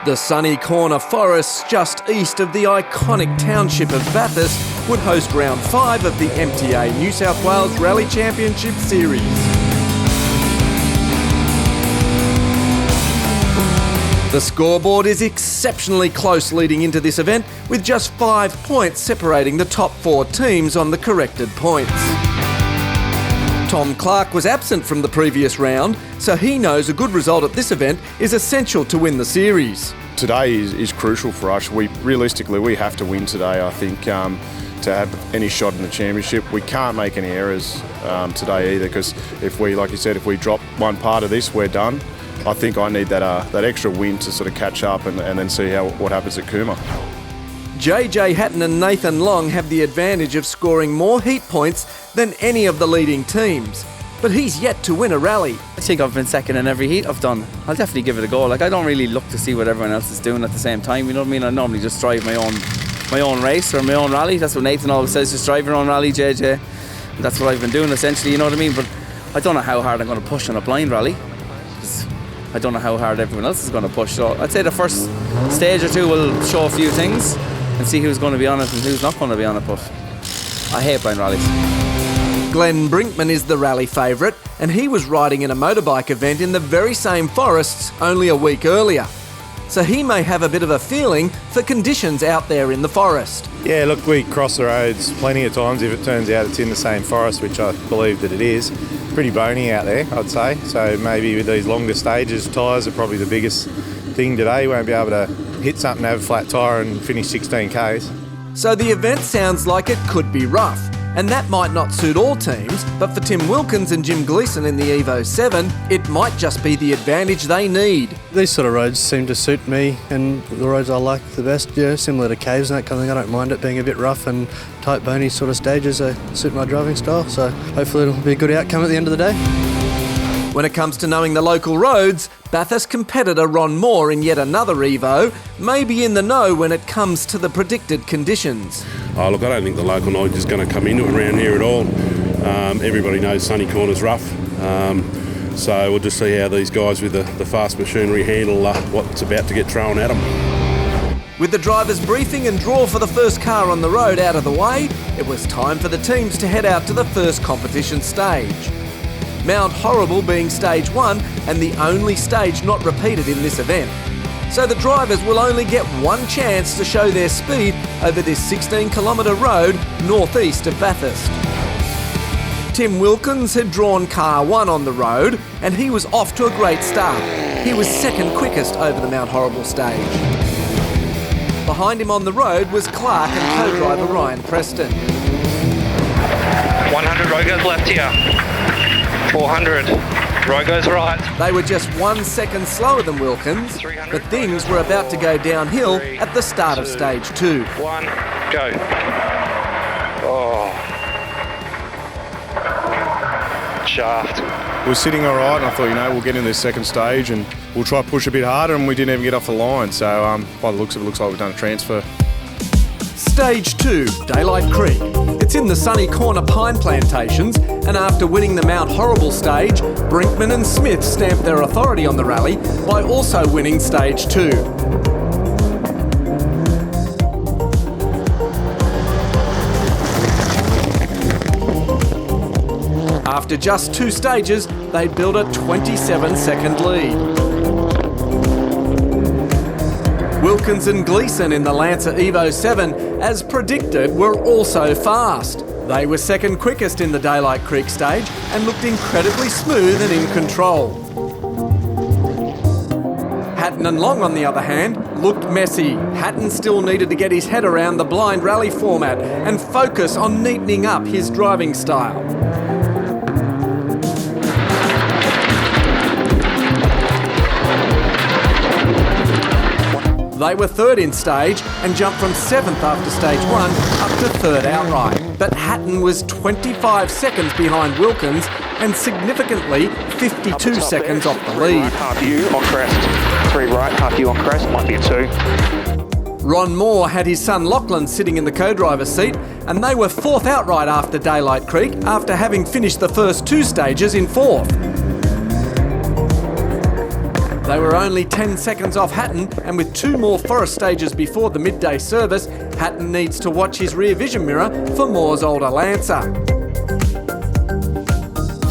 The sunny corner forests just east of the iconic township of Bathurst would host round 5 of the MTA New South Wales Rally Championship Series. The scoreboard is exceptionally close leading into this event, with just 5 points separating the top 4 teams on the corrected points. Tom Clarke was absent from the previous round, so he knows a good result at this event is essential to win the series. Today is crucial for us. Realistically, we have to win today, I think, to have any shot in the championship. We can't make any errors today either, because if we, like you said, if we drop one part of this, we're done. I think I need that extra win to sort of catch up and then see what happens at Cooma. JJ Hatton and Nathan Long have the advantage of scoring more heat points than any of the leading teams. But he's yet to win a rally. I think I've been second in every heat I've done. I'll definitely give it a go. Like, I don't really look to see what everyone else is doing at the same time, you know what I mean? I normally just drive my own race or my own rally. That's what Nathan always says, just drive your own rally, JJ. And that's what I've been doing essentially, you know what I mean? But I don't know how hard I'm going to push on a blind rally. I don't know how hard everyone else is going to push. So I'd say the first stage or two will show a few things and see who's going to be on it and who's not going to be on it, but I hate blind rallies. Glenn Brinkman is the rally favourite, and he was riding in a motorbike event in the very same forests only a week earlier. So he may have a bit of a feeling for conditions out there in the forest. Yeah, look, we cross the roads plenty of times if it turns out it's in the same forest, which I believe that it is. Pretty bony out there, I'd say. So maybe with these longer stages, tyres are probably the biggest thing today. You won't be able to hit something, have a flat tyre and finish 16 Ks. So the event sounds like it could be rough, and that might not suit all teams, but for Tim Wilkins and Jim Gleeson in the Evo 7, it might just be the advantage they need. These sort of roads seem to suit me and the roads I like the best, yeah, similar to caves and that kind of thing. I don't mind it being a bit rough, and tight, bony sort of stages they suit my driving style, so hopefully it'll be a good outcome at the end of the day. When it comes to knowing the local roads, Bathurst competitor Ron Moore in yet another Evo may be in the know when it comes to the predicted conditions. Oh, look, I don't think the local knowledge is going to come into it around here at all. Everybody knows Sunny Corner's rough, so we'll just see how these guys with the fast machinery handle what's about to get thrown at them. With the driver's briefing and draw for the first car on the road out of the way, it was time for the teams to head out to the first competition stage. Mount Horrible being stage 1 and the only stage not repeated in this event. So the drivers will only get one chance to show their speed over this 16-kilometre road northeast of Bathurst. Tim Wilkins had drawn car 1 on the road and he was off to a great start. He was second quickest over the Mount Horrible stage. Behind him on the road was Clarke and co-driver Ryan Preston. 100 road goes left here. 400, road goes right. They were just 1 second slower than Wilkins, but things were about to go downhill at the start of stage 2. 1, go. Oh. Shaft. We were sitting all right, and I thought, we'll get in this second stage and we'll try to push a bit harder, and we didn't even get off the line. So by the looks of it, looks like we've done a transfer. Stage 2, Daylight Creek. It's in the sunny corner pine plantations, and after winning the Mount Horrible stage, Brinkman and Smith stamped their authority on the rally by also winning stage 2. After just 2 stages, they built a 27-second lead. Wilkins and Gleeson in the Lancer EVO 7, as predicted, were also fast. They were second quickest in the Daylight Creek stage and looked incredibly smooth and in control. Hatton and Long, on the other hand, looked messy. Hatton still needed to get his head around the blind rally format and focus on neatening up his driving style. They were third in stage and jumped from 7th after stage 1 up to 3rd outright. But Hatton was 25 seconds behind Wilkins and significantly 52 seconds off the lead. Right, half you on crest. 3 right, half you on crest, might be a 2. Ron Moore had his son Lachlan sitting in the co-driver's seat, and they were 4th outright after Daylight Creek after having finished the first 2 stages in 4th. They were only 10 seconds off Hatton, and with 2 more forest stages before the midday service, Hatton needs to watch his rear vision mirror for Moore's older Lancer.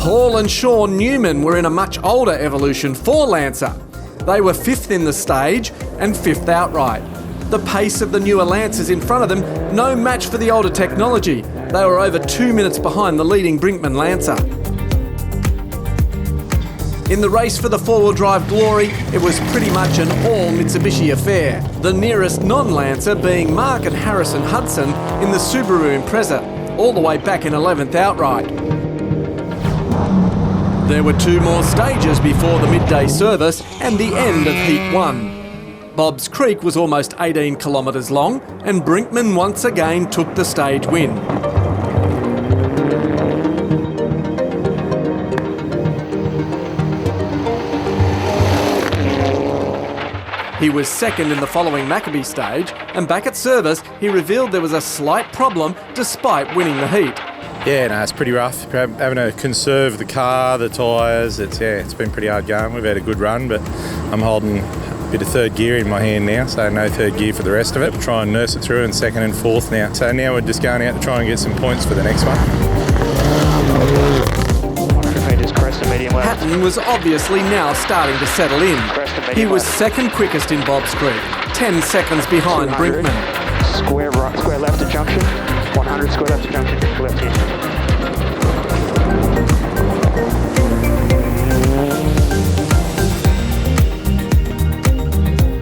Paul and Sean Newman were in a much older Evolution 4 Lancer. They were 5th in the stage and 5th outright. The pace of the newer Lancers in front of them, no match for the older technology. They were over 2 minutes behind the leading BRINKMAN Lancer. In the race for the four-wheel drive glory, it was pretty much an all-Mitsubishi affair. The nearest non-Lancer being Mark and Harrison Hudson in the Subaru Impreza, all the way back in 11th outright. There were 2 more stages before the midday service and the end of Heat 1. Bob's Creek was almost 18 kilometres long, and BRINKMAN once again took the stage win. He was second in the following Maccabee stage, and back at service, he revealed there was a slight problem despite winning the heat. Yeah, no, it's pretty rough. Having to conserve the car, the tyres, it's been pretty hard going. We've had a good run, but I'm holding a bit of third gear in my hand now, so no third gear for the rest of it. We'll try and nurse it through in 2nd and 4th now. So now we're just going out to try and get some points for the next one. Hatton was obviously now starting to settle in. He was second quickest in Bob's Creek, 10 seconds behind BRINKMAN. Square right, square left at junction. 100 square left at junction, left here.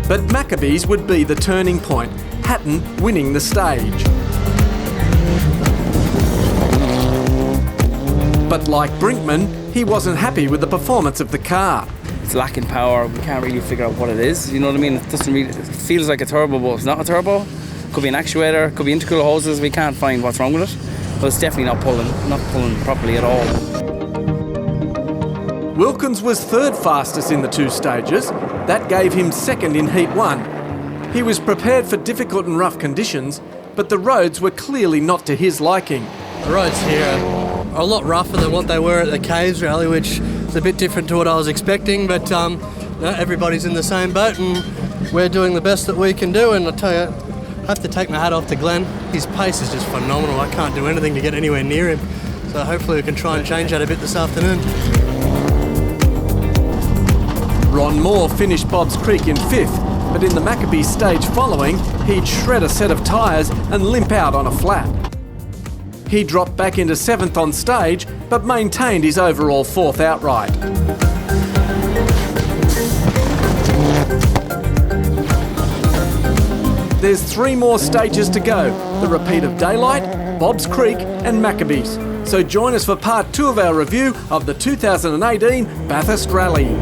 But Maccabees would be the turning point, Hatton winning the stage. But like BRINKMAN, he wasn't happy with the performance of the car. It's lacking power. We can't really figure out what it is. You know what I mean? It doesn't really. It feels like a turbo, but it's not a turbo. Could be an actuator. Could be intercooler hoses. We can't find what's wrong with it. But it's definitely not pulling properly at all. Wilkins was 3rd fastest in the 2 stages. That gave him 2nd in Heat 1. He was prepared for difficult and rough conditions, but the roads were clearly not to his liking. The roads here are a lot rougher than what they were at the Caves Rally, which is a bit different to what I was expecting, but everybody's in the same boat and we're doing the best that we can do. And I tell you, I have to take my hat off to Glenn. His pace is just phenomenal. I can't do anything to get anywhere near him, so hopefully we can try and change that a bit this afternoon. Ron Moore finished Bob's Creek in 5th, but in the Maccabee stage following, he'd shred a set of tyres and limp out on a flat. He dropped back into 7th on stage, but maintained his overall 4th outright. There's 3 more stages to go, the repeat of Daylight, Bob's Creek and Maccabees. So join us for part 2 of our review of the 2018 Bathurst Rally.